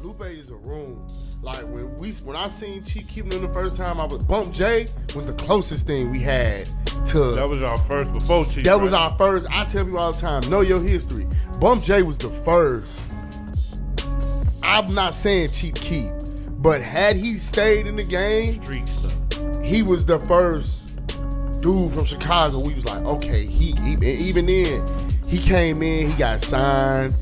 Lupe is a room. Like when I seen Chief Keef the first time, Bump J was the closest thing we had to. That was our first before Chief. That was our first. I tell people all the time, know your history. Bump J was the first. I'm not saying Chief Keef, but had he stayed in the game, street stuff, he was the first dude from Chicago. We was like, okay, he even then, he came in, he got signed.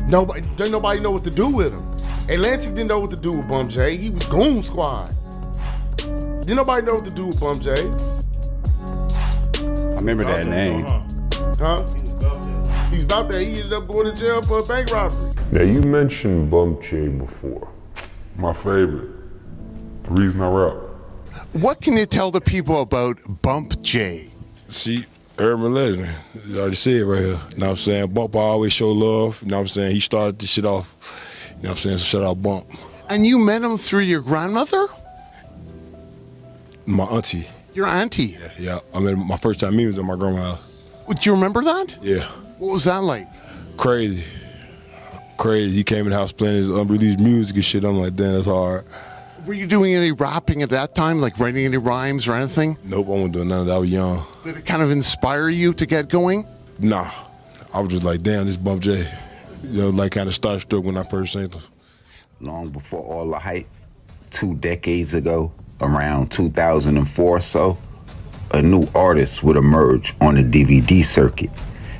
Didn't nobody know what to do with him. Atlantic didn't know what to do with Bump J. He was Goon Squad. Didn't nobody know what to do with Bump J. I remember that name. Huh? He was about that. He ended up going to jail for a bank robbery. Now, you mentioned Bump J before. My favorite. The reason I rap. What can you tell the people about Bump J? See, urban legend. You already see it right here. You know what I'm saying? Bump always show love. You know what I'm saying? He started this shit off. You know what I'm saying? So shout out Bump. And you met him through your grandmother? My auntie. Your auntie? Yeah. I mean, my first time meeting was at my grandma's house. Do you remember that? Yeah. What was that like? Crazy. He came in the house playing his unreleased music and shit. I'm like, damn, that's hard. Were you doing any rapping at that time, like writing any rhymes or anything? Nope, I wasn't doing none of that. I was young. Did it kind of inspire you to get going? Nah. I was just like, damn, this Bump J. You know, like kind of starstruck when I first seen him. Long before all the hype, 2 decades ago, around 2004 or so, a new artist would emerge on the DVD circuit.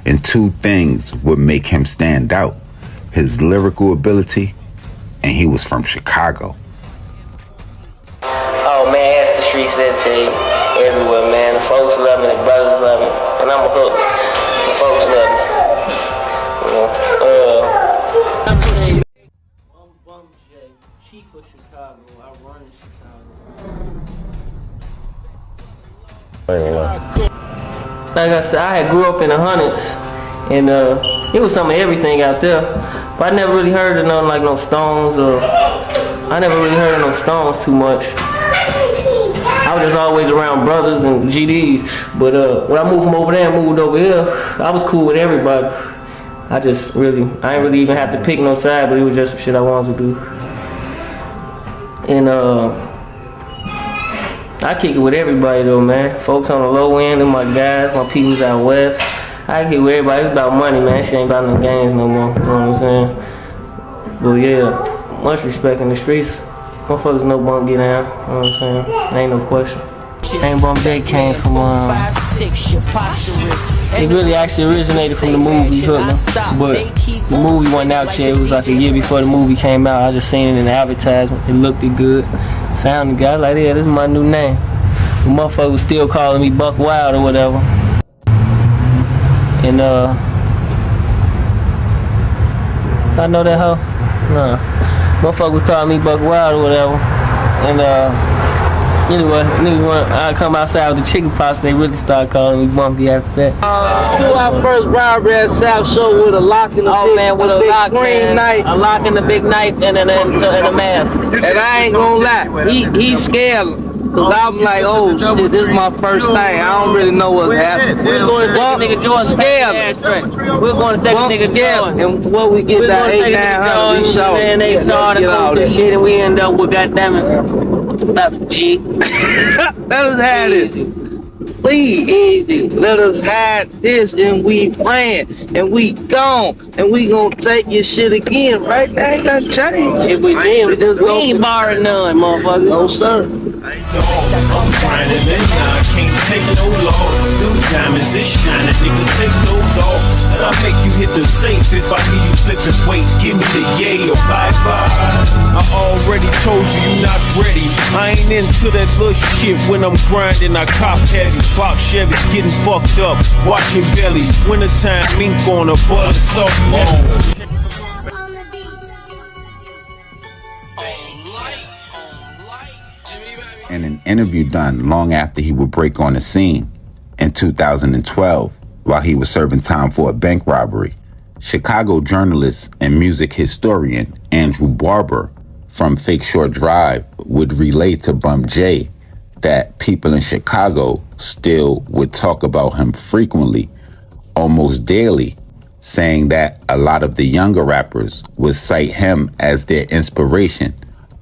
And 2 things would make him stand out: his lyrical ability, and he was from Chicago. Oh man, as the streets that tell you, everywhere, man. The folks love me, the brothers love me, and I'm a hook. The folks love me. I'm Bump J, Chief of Chicago. I run in Chicago. Like I said, I had grew up in the hundreds, and it was some of everything out there. But I never really heard of nothing like no Stones, or I never really heard of no Stones too much. I was just always around brothers and GDs. But when I moved from over there and moved over here, I was cool with everybody. I ain't really even have to pick no side, but it was just some shit I wanted to do. And I kick it with everybody though, man. Folks on the low end, and my guys, my peoples out west. I kick it with everybody. It's about money, man. Shit ain't about no games no more. You know what I'm saying? But yeah, much respect in the streets. Motherfuckers know Bump get down. You know what I'm saying? Ain't no question. Ain't Bump J came from it really actually originated from the movie Hoodlum, but the movie wasn't out yet. It was like a year before the movie came out. I just seen it in the advertisement. It looked good, sounded good. I was like, yeah, this is my new name. The motherfucker was still calling me Buck Wild or whatever. And I know that hoe? Nah. Motherfucker was calling me Buck Wild or whatever. And anyway, niggas I come outside with the chicken pox, they really start calling me Bumpy after that. To our first robbery at South Show with a lock in the green knife. A lock and a big knife and a mask. And I ain't gonna lie, he scared. Cause I'm like, oh shit, this is my first thing. I don't really know what's happening. We're going to take a nigga Jordan. We're going to take a nigga Jordan. And what we get that 8-900, we show. And they started all this shit, and we end up with goddammit about the G. Let us have this. Please, easy. Let us have this, and we playing, and we gone, and we gonna take your shit again. Right? That ain't gonna change. If we did, we ain't borrowing none, motherfucker. No sir. I'm grinding and I can't take no loss. Them diamonds is shining, nigga, take those off. And I make you hit the safe if I hear you flipping weight. Give me the yay or bye-bye. I already told you you not ready. I ain't into that little shit when I'm grinding. I cop heavy, box Chevy, getting fucked up, watching belly. Wintertime, mink on a butter soft bone. In an interview done long after he would break on the scene in 2012, while he was serving time for a bank robbery, Chicago journalist and music historian Andrew Barber from Fake Shore Drive would relay to Bump J that people in Chicago still would talk about him frequently, almost daily, saying that a lot of the younger rappers would cite him as their inspiration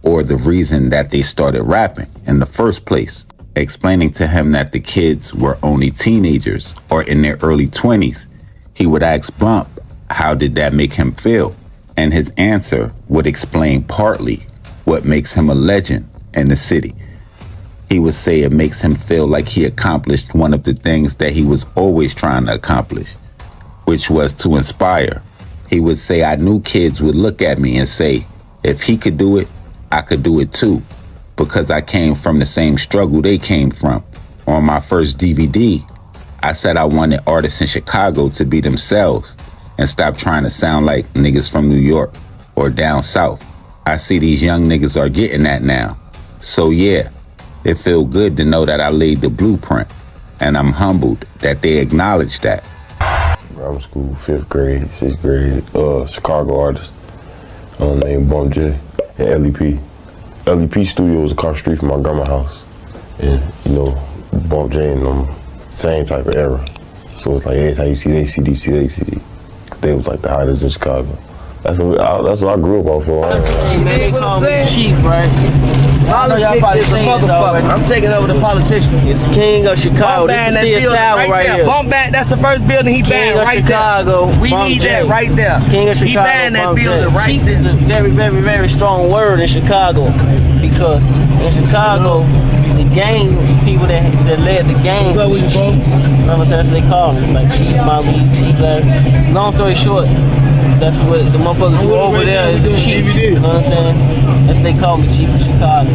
or the reason that they started rapping in the first place, explaining to him that the kids were only teenagers or in their early 20s. He would ask Bump, how did that make him feel? And his answer would explain partly what makes him a legend in the city. He would say it makes him feel like he accomplished one of the things that he was always trying to accomplish, which was to inspire. He would say, I knew kids would look at me and say, if he could do it, I could do it too, because I came from the same struggle they came from. On my first DVD, I said I wanted artists in Chicago to be themselves and stop trying to sound like niggas from New York or down south. I see these young niggas are getting that now. So yeah, it feel good to know that I laid the blueprint, and I'm humbled that they acknowledge that. Grammar school, 5th grade, 6th grade, Chicago artist named Bump J at LEP. LEP studio was across the street from my grandma's house. And, you know, Bump J and them, same type of era. So it's like every time you see they CD, see they CD. They was like the hottest in Chicago. That's what I grew up off of. You may call me Chief, right? Politics is a motherfucker. I'm taking over the politicians. It's King of Chicago. Bump You see a tower right here. Bump back, that's the first building he banned right Chicago, there. We need that right there. King of Chicago. He banned that building right Chief there. is a very, very, very strong word in Chicago, because in Chicago, the gang people that led the gangs was chiefs. You know what I'm saying? That's what they call them. It's like Chief Molly, Chief Larry. Long story short, that's what the motherfuckers who over there is the chiefs. You know what I'm saying? That's what they call me, Chief of Chicago.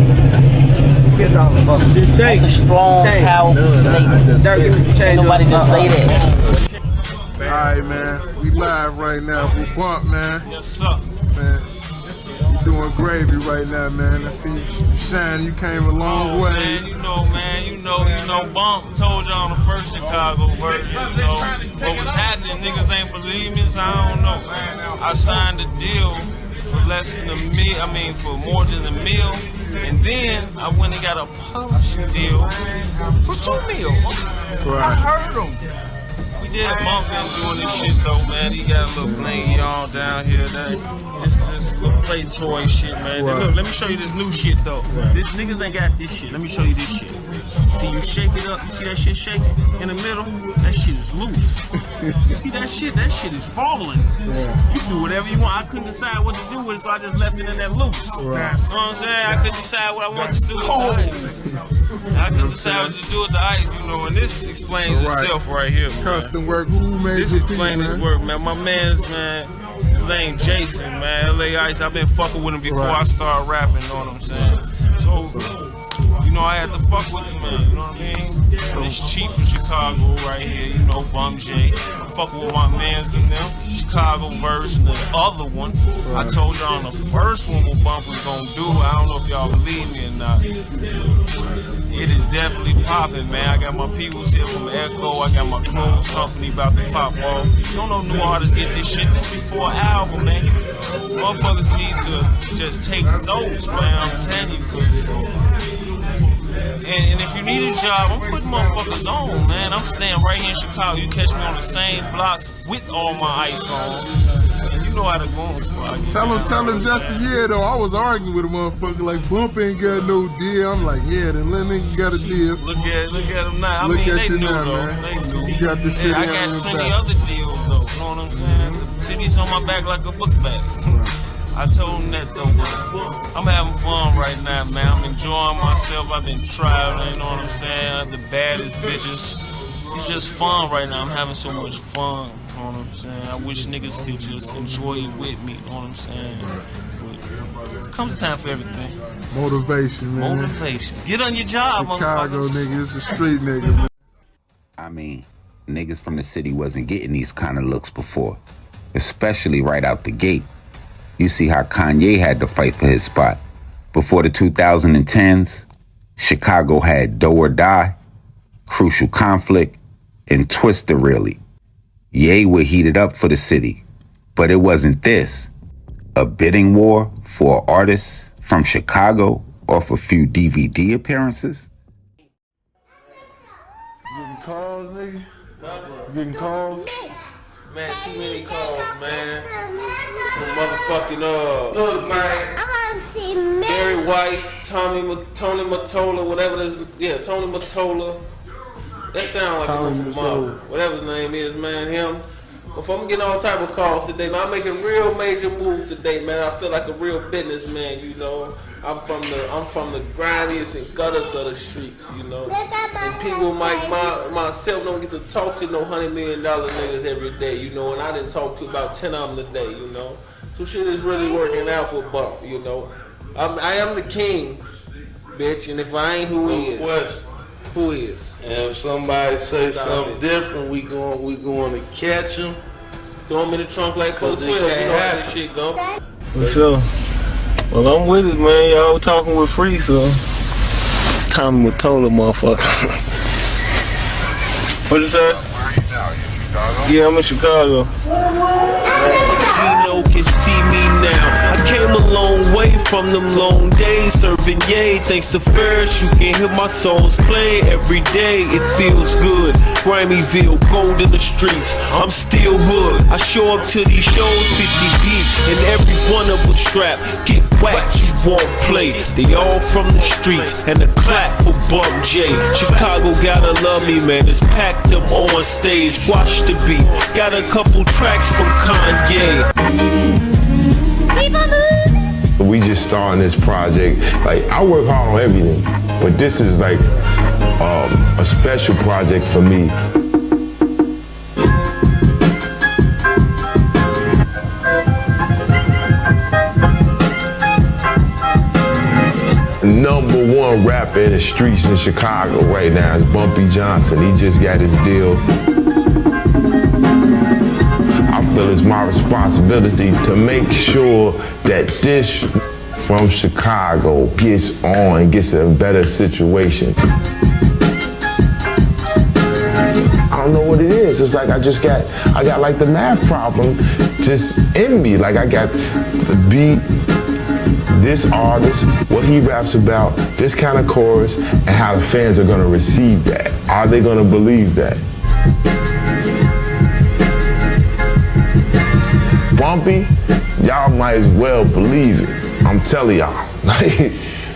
That's a strong, powerful statement. Nobody just say that. Alright, man. We live right now with Bump, man. Yes, sir. You doing gravy right now, man. I see you shine. You came a long way. Man, you know, Bump told y'all on the first Chicago version, you know, what was happening. Niggas ain't believe me, so I don't know. I signed a deal for less than for more than $1 million. And then I went and got a publishing deal for $2 million. Right. I heard him. We did Bump been doing this shit though, man. He got a little blingy on down here. This little play toy shit, man. Right. Look, let me show you this new shit though. Right. This niggas ain't got this shit. Let me show you this shit. See, you shake it up. You see that shit shaking in the middle? That shit is loose. You see that shit? That shit is falling. Yeah. You do whatever you want. I couldn't decide what to do with it, so I just left it in that loose. Right. You know what I'm saying? I couldn't decide what I wanted to do with the ice. I couldn't decide what to do with the ice, you know, and this explains itself right here, man. Custom work. Who made This explains his work, man. My man's, man, his name Jason, man. LA Ice. I've been fucking with him before I started rapping, you know what I'm saying? So, you know, I had to fuck with him, man, you know what I mean? This Chief of Chicago right here, you know, Bum J. Fucking with my mans and them. Chicago version of the other one. I told y'all on the first one what Bump was gonna do. I don't know if y'all believe me or not. It is definitely popping, man. I got my peoples here from Echo. I got my clothes company about to pop off. You don't know new artists get this shit. This before an album, man. Motherfuckers need to just take notes, man. I'm telling you, cause and if you need a job, I'm putting motherfuckers on, man. I'm staying right here in Chicago. You catch me on the same blocks with all my ice on. And you know how to go on spot. Tell him just a year though. I was arguing with a motherfucker like Bump ain't got no deal. I'm like, yeah, then little nigga got a deal. Look at him now. Look I mean, at they you knew now, though. man. They knew. You got the city I on got your plenty back. other deals though. You know what I'm saying? The city's on my back like a book bag. I told him that though, but I'm having fun right now, man. I'm enjoying myself. I've been traveling, you know what I'm saying? The baddest bitches. It's just fun right now. I'm having so much fun, you know what I'm saying? I wish niggas could just enjoy it with me, you know what I'm saying? But comes time for everything. Motivation, man. Motivation. Get on your job, Chicago motherfuckers. nigga, it's a street nigga, man. I mean, niggas from the city wasn't getting these kind of looks before, especially right out the gate. You see how Kanye had to fight for his spot. Before the 2010s, Chicago had Do or Die, Crucial Conflict, and Twister really. Ye would heat it up for the city, but it wasn't this. A bidding war for artists from Chicago off a few DVD appearances? Getting calls, nigga? Getting calls? Man, too many calls, man. Some motherfucking look, man. Barry Weiss, Tony Mottola, whatever this, yeah, Tony Mottola. That sound like a from Marvel. Whatever his name is, man, him. Before I'm getting all type of calls today, man, I'm making real major moves today, man. I feel like a real businessman, you know. I'm from the grindiest and gutters of the streets, you know. And people like myself don't get to talk to no $100 million niggas every day, you know. And I didn't talk to about 10 of them today, you know. So shit is really working out for Bump, you know. I am the king, bitch, and if I ain't, who is? Who is? And if somebody say something different, we going to catch them. Throw them in the trunk like 412. You know how this shit go. For sure. Well, I'm with it, man. Y'all talking with Free, so it's Tommy Mottola, motherfucker. What you say? Yeah, I'm in Chicago. Gino can see me now. I came a long way from them long days serving yay. Thanks to Ferris, you can hear my songs play every day. It feels good. Grimeyville, gold in the streets. I'm still hood. I show up to these shows 50 deep, and every one of us strapped. Get whacked, you won't play. They all from the streets, and a clap for Bum J. Chicago gotta love me, man. It's packed them on stage. Watch the beat. Got a couple tracks from Kanye. We just starting this project. Like, I work hard on everything, but this is like a special project for me. Number one rapper in the streets in Chicago right now is Bumpy Johnson. He just got his deal. I feel it's my responsibility to make sure that this from Chicago gets on and gets a better situation. I don't know what it is. It's like I got like the math problem just in me. Like I got the beat, this artist, what he raps about, this kind of chorus, and how the fans are gonna receive that. Are they gonna believe that? Bumpy, y'all might as well believe it. I'm telling y'all. Like,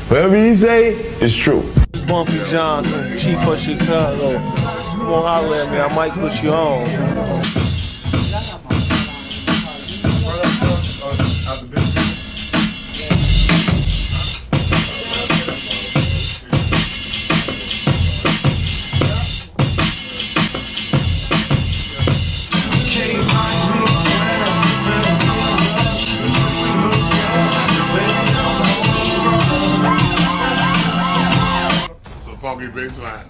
whatever he say, it's true. Bumpy Johnson, Chief of Chicago. Come on, holler at me. I might put you on. Funky bassline.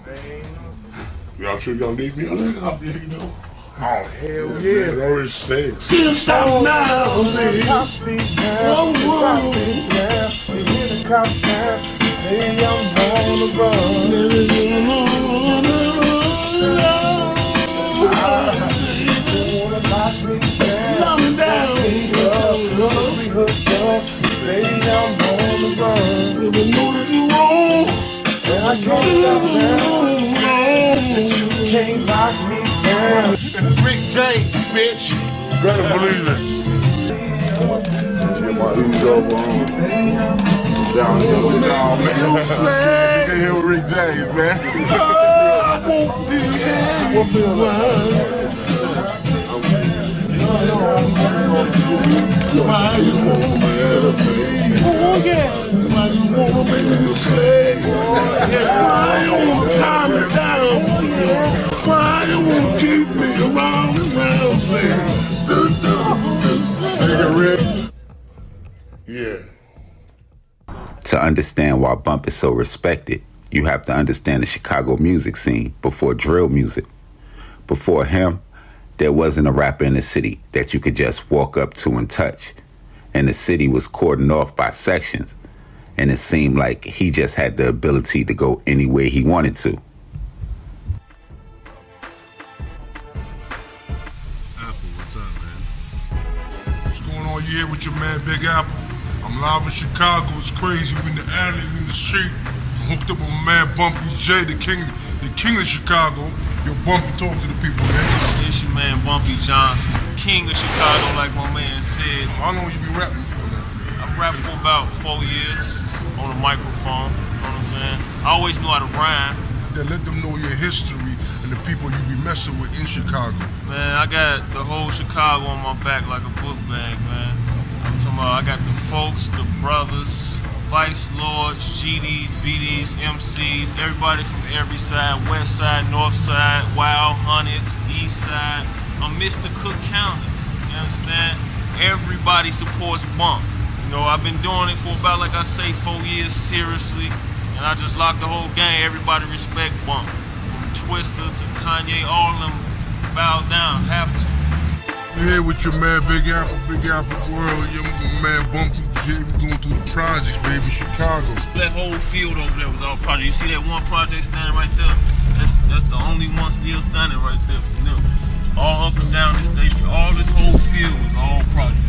Y'all sure y'all need me on that? I'll be, you know. Oh, hell yeah. It always stinks. Can't stop now, baby. Oh, whoa. You hear the cops now. Baby, I'm on the run. Baby, I'm on the run. You wanna knock me down. Knock me down. We hooked up. Baby, I'm on the run. Baby, know that you wrong. And I can't stop now. You can't knock me down. Rick James, bitch. Better believe it. My ego on. Down here with y'all, man. You can hear with Rick James, man. I won't be happy. Why you wanna make me? Why you wanna make me slave? Why you wanna tie me down? Why you wanna keep me around saying, Nigga, Rick. Yeah. To understand why Bump is so respected, you have to understand the Chicago music scene before drill music. Before him, there wasn't a rapper in the city that you could just walk up to and touch. And the city was cordoned off by sections. And it seemed like he just had the ability to go any way he wanted to. Apple, what's up, man? What's going on here with your man Big Apple? I'm live in Chicago. It's crazy. We in the alley, we in the street. I'm hooked up with my man Bumpy J, the king of Chicago. Yo, Bumpy, talk to the people, man. It's your man Bumpy Johnson, king of Chicago, like my man said. How long you been rapping for now? I've rapped for about 4 years on a microphone, you know what I'm saying? I always knew how to rhyme. Then let them know your history and the people you be messing with in Chicago. Man, I got the whole Chicago on my back like a book bag, man. I'm talking about I got the folks, the brothers, Vice Lords, GDs, BDs, MCs, everybody from every side, west side, north side, Wild Hunteds, east side. I'm Mr. Cook County, you understand? Everybody supports Bump. You know, I've been doing it for about, like I say, 4 years seriously, and I just locked the whole gang. Everybody respect Bump. From Twister to Kanye, all of them bow down, have to. Yeah, with your man Big Apple World, your man Bumpy J, we going through the projects, baby, Chicago. That whole field over there was all project. You see that one project standing right there? That's the only one still standing right there from them. All up and down this station, all this whole field was all project.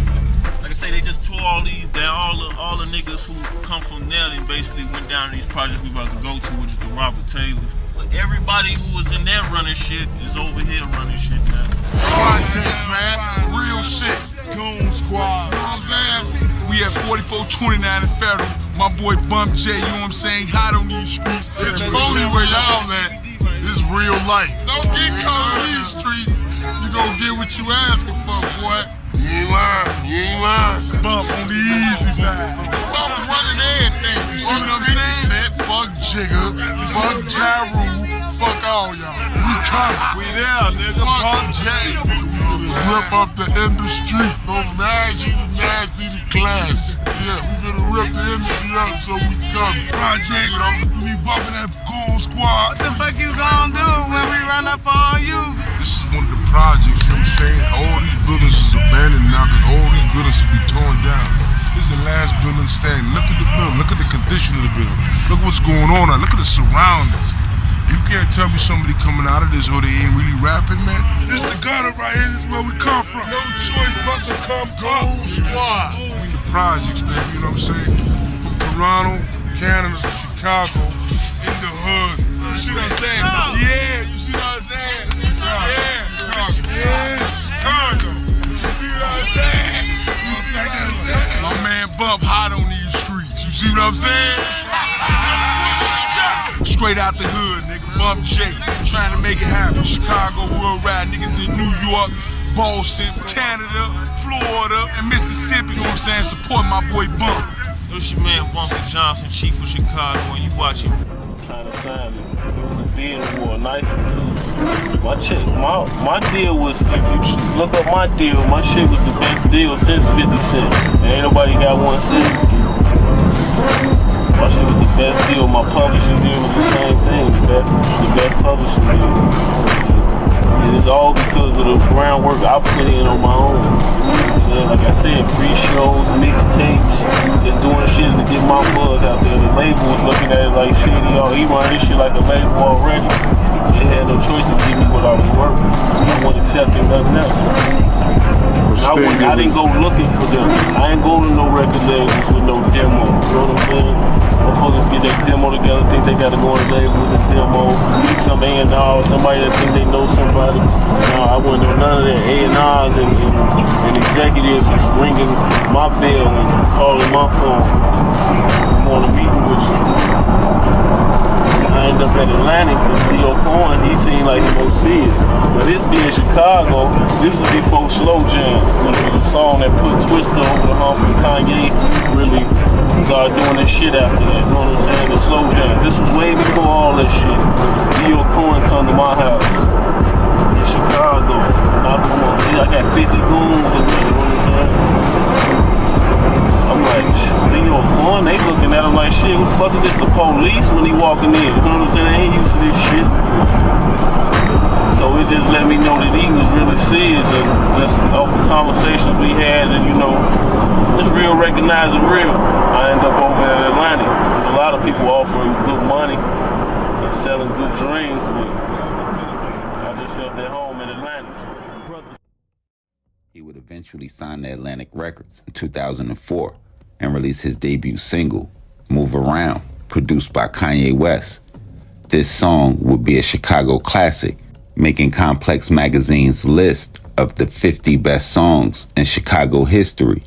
Like I say, they just tore all these down. All the niggas who come from there and basically went down to these projects we about to go to, which is the Robert Taylors. But everybody who was in there running shit is over here running shit now. Projects, man, real shit. Goon Squad, you know what I'm saying? We at 4429 in Federal. My boy Bump J, you know what I'm saying? Hot on these streets. It's only where y'all at. This real life. Don't get caught in these streets. You gon' get what you asking for, boy. You ain't lying. Bump on the easy side. Bump running everything. You see what I'm saying? Set, fuck Jigga, fuck Jaru, fuck all y'all. We coming. We there, nigga. Bump J. Rip up the industry. From nasty to nasty to class. Yeah, we gonna rip the industry up, so we coming. Project, we bumping that Goon Squad. What the fuck you gonna do when we run up on you? This is one of the projects, you know what I'm saying? All these buildings is abandoned now, because all these buildings should be torn down. This is the last building standing. Look at the building, look at the condition of the building. Look what's going on now, look at the surroundings. You can't tell me somebody coming out of this or they ain't really rapping, man. This is the gutter right here, this is where we come from. No choice but to come Goon Squad. We the projects, baby, you know what I'm saying? From Toronto, Canada to Chicago, in the hood. You see what I'm saying? Yeah, you see what I'm saying? Yeah, Chicago. You see what I'm saying? You see what I'm saying? My man Bump hot on these streets. You see what I'm saying? Straight out the hood, nigga. Bump J, trying to make it happen. Chicago, world ride niggas in New York, Boston, Canada, Florida, and Mississippi. You know what I'm saying? Support my boy Bump. It's your man Bumpy Johnson, Chief of Chicago, and you watching. Trying to sign it. It was a bid war, a nice one too. My deal was, if you look up my deal, my shit was the best deal since 50 Cent. And ain't nobody got 1 cent. My shit was the best deal. My publishing deal was the same thing. The best publishing deal. And it's all because of the groundwork I put in on my own. So, like I said, free shows, mixtapes, just doing shit to get my buzz out there. The label was looking at it like shit, he run this shit like a label already. So they had no choice to give me what I was worth. I wasn't accepting nothing else. I didn't go looking for them. I ain't go to no record labels with no demo. You know what I'm saying? Motherfuckers get that demo together, think they gotta go on the label with a demo. Meet some A&R, somebody that think they know somebody. No, I wouldn't know none of that. A&Rs and executives just ringing my bell and calling my phone. I'm on a meeting with you. I ended up at Atlantic with Leo Cohen. He seemed like the most serious. But this being Chicago, this was before Slow Jam, which was a song that put Twister over the hump, and Kanye really started doing this shit after that. You know what I'm saying? The Slow Jam. This was way before all that shit. Leo Cohen come to my house in Chicago. I got 50 goons in there. You know what I'm saying? I'm like, Leo Cohen, they looking at him like shit. Who the fuck is this? The police when he walking in? You know what I'm saying? They ain't used to this shit. So it just let me know that he was really serious, and just off the conversations we had, and you know, it's real recognizing real. I ended up over in Atlanta. There's a lot of people offering good money and selling good dreams, but I just felt at home in Atlanta. He would eventually sign to Atlantic Records in 2004 and release his debut single, Move Around, produced by Kanye West. This song would be a Chicago classic, making Complex Magazine's list of the 50 best songs in Chicago history,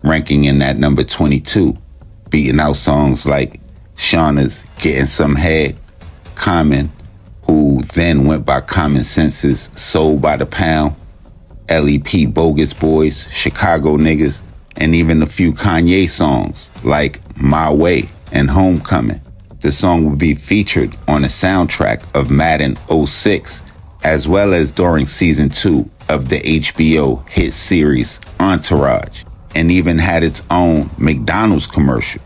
ranking in at number 22, beating out songs like Shauna's Getting Some Head, Common, who then went by Common Sense's Sold by the Pound, LEP Bogus Boys, Chicago Niggas, and even a few Kanye songs like My Way and Homecoming. The song would be featured on the soundtrack of Madden 06, as well as during season 2 of the HBO hit series Entourage, and even had its own McDonald's commercial.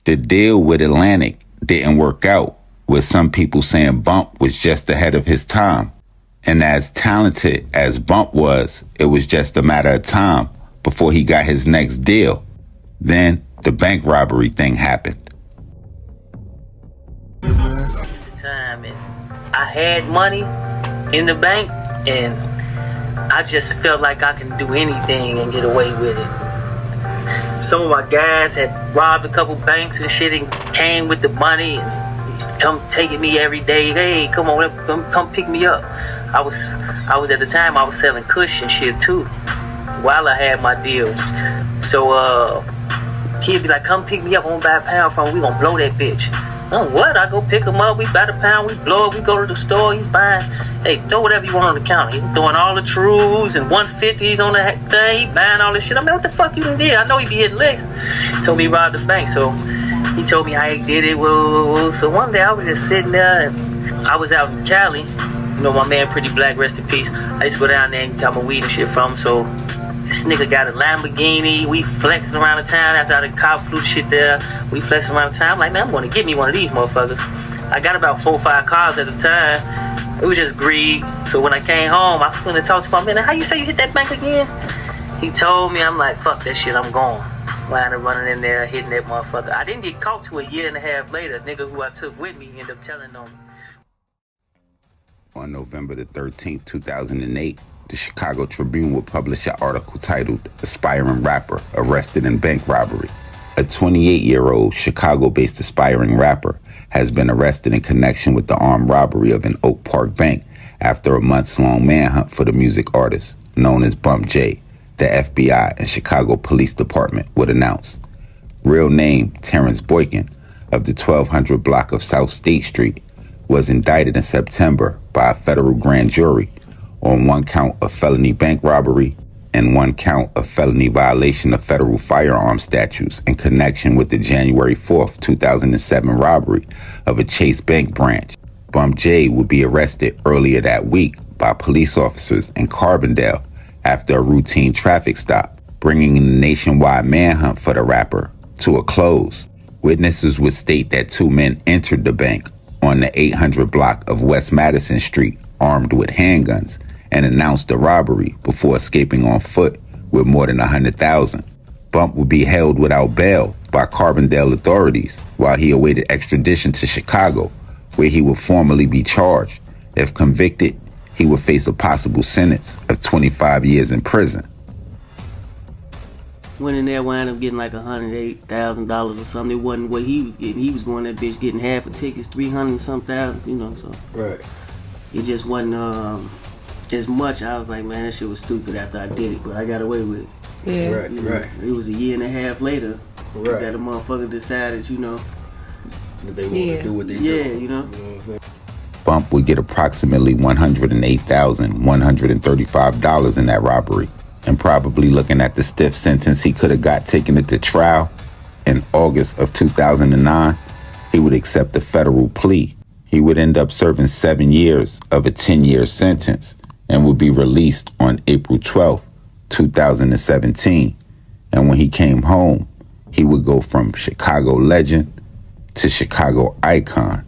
The deal with Atlantic didn't work out, with some people saying Bump was just ahead of his time. And as talented as Bump was, it was just a matter of time before he got his next deal. Then the bank robbery thing happened. I had money in the bank, and I just felt like I can do anything and get away with it. Some of my guys had robbed a couple banks and shit and came with the money and he's come taking me every day. Hey, come on, come pick me up. I was at the time I was selling Kush and shit too while I had my deal. So he'd be like, come pick me up, I'm gonna buy a pound from him, we gonna blow that bitch. Oh, what? I go pick him up, we buy the pound, we blow it, we go to the store, he's buying, hey, throw whatever you want on the counter. He's throwing all the trues and 150s on the thing, he buying all this shit. I'm like, what the fuck you done did? I know he be hitting licks. He told me he robbed the bank, so he told me how he did it. Whoa. So one day I was just sitting there, and I was out in Cali. You know, my man Pretty Black, rest in peace. I used to go down there and got my weed and shit from him, so this nigga got a Lamborghini. We flexing around the town after the cop flew shit there. We flexing around the town. I'm like, man, I'm gonna get me one of these motherfuckers. I got about 4 or 5 cars at the time. It was just greed. So when I came home, I went to talk to my man. How you say you hit that bank again? He told me. I'm like, fuck that shit, I'm gone. Wound up running in there, hitting that motherfucker. I didn't get caught till a year and a half later. Nigga who I took with me ended up telling on me. On November the 13th, 2008, the Chicago Tribune would publish an article titled Aspiring Rapper Arrested in Bank Robbery. A 28-year-old Chicago-based aspiring rapper has been arrested in connection with the armed robbery of an Oak Park bank after a months-long manhunt for the music artist known as Bump J, the FBI and Chicago Police Department would announce. Real name Terrence Boykin of the 1200 block of South State Street was indicted in September by a federal grand jury on 1 count of felony bank robbery and 1 count of felony violation of federal firearm statutes in connection with the January 4th, 2007 robbery of a Chase Bank branch. Bump J would be arrested earlier that week by police officers in Carbondale after a routine traffic stop, bringing the nationwide manhunt for the rapper to a close. Witnesses would state that 2 men entered the bank on the 800 block of West Madison Street armed with handguns and announced the robbery before escaping on foot with more than $100,000. Bump would be held without bail by Carbondale authorities while he awaited extradition to Chicago, where he would formally be charged. If convicted, he would face a possible sentence of 25 years in prison. Went in there, wound up getting like $108,000 or something. It wasn't what he was getting. He was going that bitch getting half of tickets, 300 and some thousand, you know, so. Right. It just wasn't as much. I was like, man, that shit was stupid after I did it, but I got away with it. Yeah. Right, you know, right. It was a year and a half later right. that a motherfucker decided, you know. That they wanted to do what they do. Yeah, you know. You know what I'm saying? Bump would get approximately $108,135 in that robbery, and probably looking at the stiff sentence he could have got taken it to trial in August of 2009, he would accept a federal plea. He would end up serving 7 years of a 10-year sentence and would be released on April 12th, 2017. And when he came home, he would go from Chicago legend to Chicago icon.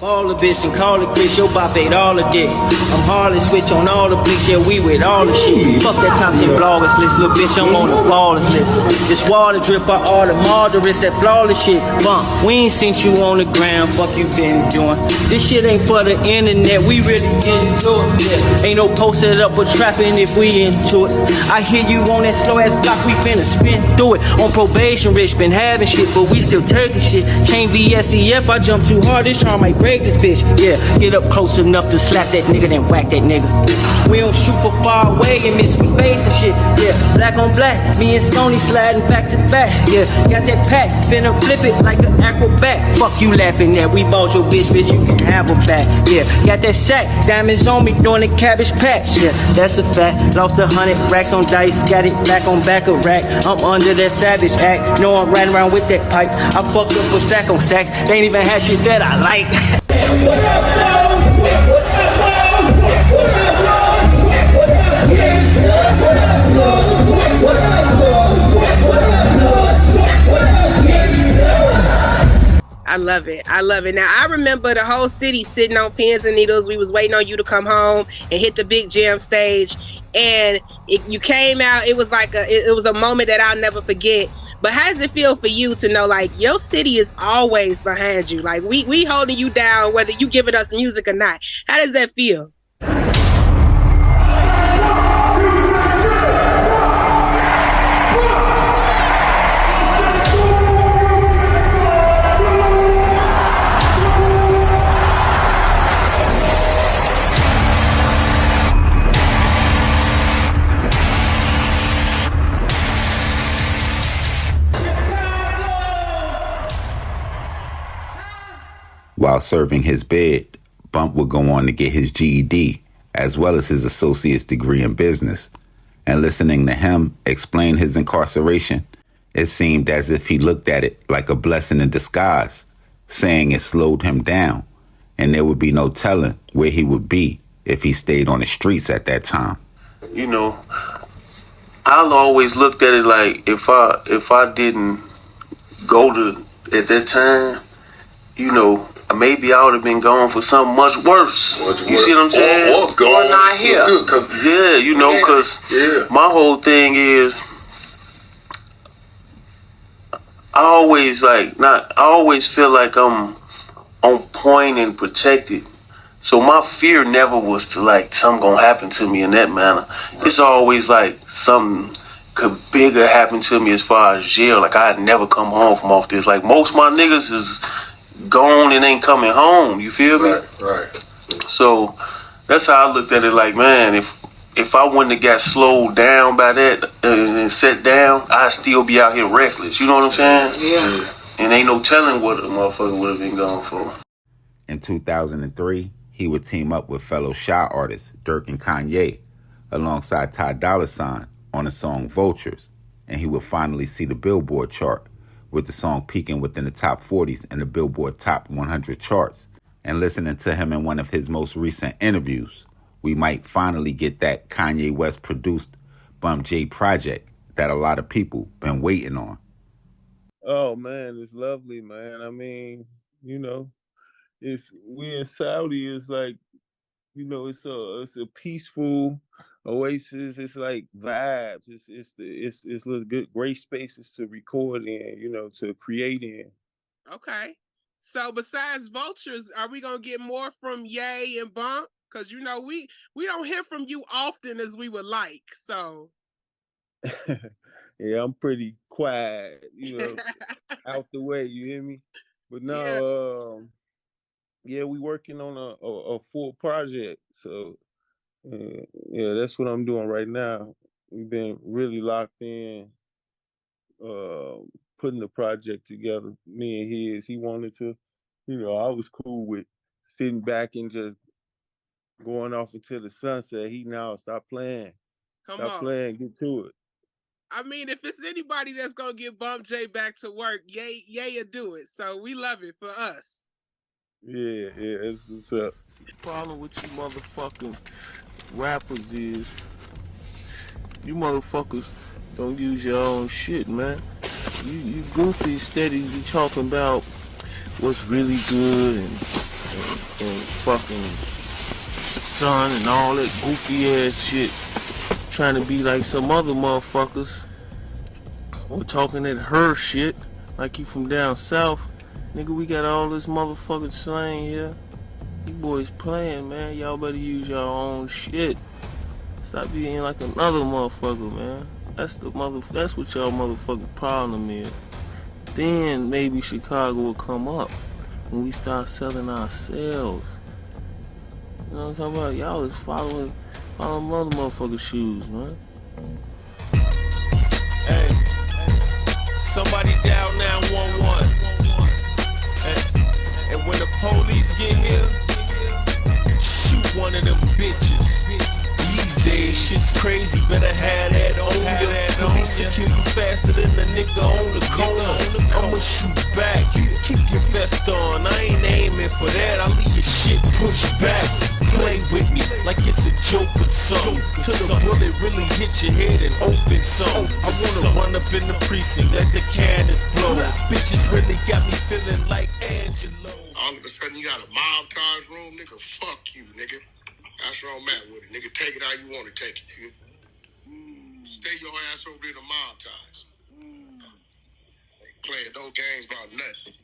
All the bitch and call it Chris, your bop ate all the dick. I'm hardly switch on all the bleach, yeah, we with all the shit. Fuck that top 10 bloggers list, little bitch, I'm on the ballers list. This water drip by all the martyrs, that flawless shit. Bump, we ain't seen you on the ground, fuck you been doing. This shit ain't for the internet, we really into it, yeah. Ain't no posted up or trapping if we into it. I hear you on that slow ass block, we finna spin through it. On probation, rich, been having shit, but we still taking shit. Chain VSEF, I jump too hard, this charm might break this bitch. Yeah, get up close enough to slap that nigga, then whack that nigga. We don't shoot for far away and miss we face and shit. Yeah, black on black, me and Sconey sliding back to back. Yeah, got that pack, finna flip it like an acrobat. Fuck you laughing at, we bought your bitch, you can have her back. Yeah, got that sack, diamonds on me, doing the cabbage patch. Yeah, that's a fact, lost 100 racks on dice, got it back on back of rack. I'm under that savage act, know I'm riding around with that pipe. I fucked up with sack on sack, they ain't even had shit that I like. I love it. I love it. Now, I remember the whole city sitting on pins and needles. We was waiting on you to come home and hit the big jam stage. And you came out. It was like it was a moment that I'll never forget. But how does it feel for you to know, like, your city is always behind you? Like, we holding you down, whether you giving us music or not. How does that feel? While serving his bid, Bump would go on to get his GED, as well as his associate's degree in business. And listening to him explain his incarceration, it seemed as if he looked at it like a blessing in disguise, saying it slowed him down, and there would be no telling where he would be if he stayed on the streets at that time. You know, I always looked at it like if I didn't go to at that time, you know, maybe I would have been gone for something much worse. You see what I'm saying? Or gone not here. Yeah, you know, because my whole thing is I always feel like I'm on point and protected. So my fear never was to like something gonna happen to me in that manner. It's always like something could bigger happen to me as far as jail. Like I'd never come home from off this. Like most of my niggas is gone and ain't coming home. You feel me? Right. So that's how I looked at it. Like, man, if I wouldn't have got slowed down by that and set down, I'd still be out here reckless. You know what I'm saying? Yeah. And ain't no telling what a motherfucker would have been gone for. In 2003, he would team up with fellow Shy artists Dirk and Kanye, alongside Ty Dolla $ign on the song Vultures, and he would finally see the Billboard chart, with the song peaking within the top 40s in the Billboard Top 100 charts. And listening to him in one of his most recent interviews, we might finally get that Kanye West produced Bump J project that a lot of people been waiting on. Oh man, it's lovely, man. I mean, you know, we in Saudi is like, you know, it's a peaceful oasis. It's like vibes. It's little good great spaces to record in, you know, to create in. Okay. So besides Vultures, are we gonna get more from Ye and Bump? Because you know we don't hear from you often as we would like. So yeah, I'm pretty quiet, you know, out the way. You hear me? But no, yeah, we working on a full project. So yeah, that's what I'm doing right now. We've been really locked in, putting the project together. Me and his. He wanted to, you know, I was cool with sitting back and just going off into the sunset. He now stop playing. Stop playing, get to it. I mean, if it's anybody that's gonna get Bump J back to work, Ye do it. So we love it for us. Yeah, that's what's up. The problem with you motherfucking rappers is you motherfuckers don't use your own shit, man. You goofy steady be talking about what's really good and fucking son and all that goofy ass shit. Trying to be like some other motherfuckers. Or talking that her shit like you from down south. Nigga, we got all this motherfucking slang here. You boys playing, man. Y'all better use your own shit. Stop being like another motherfucker, man. That's what y'all motherfucking problem is. Then maybe Chicago will come up when we start selling ourselves. You know what I'm talking about? Y'all is following other motherfuckers' shoes, man. Hey, somebody dial 911. And when the police get here, shoot one of them bitches. These days, shit's crazy, better have that on you. Police will kill you faster than the nigga on the corner. I'ma shoot back, you keep your vest on. I ain't aiming for that, I'll leave your shit pushed back. Play with me like it's a joke or something. Till the bullet really hit your head and open something. I wanna run up in the precinct, let the cannons blow. Bitches really got me feeling like Angelo. All of a sudden you got a mob ties room, nigga. Fuck you, nigga. That's where I'm at with it, nigga. Take it how you want to take it, nigga. Stay your ass over there in the mob ties. Playing no games about nothing.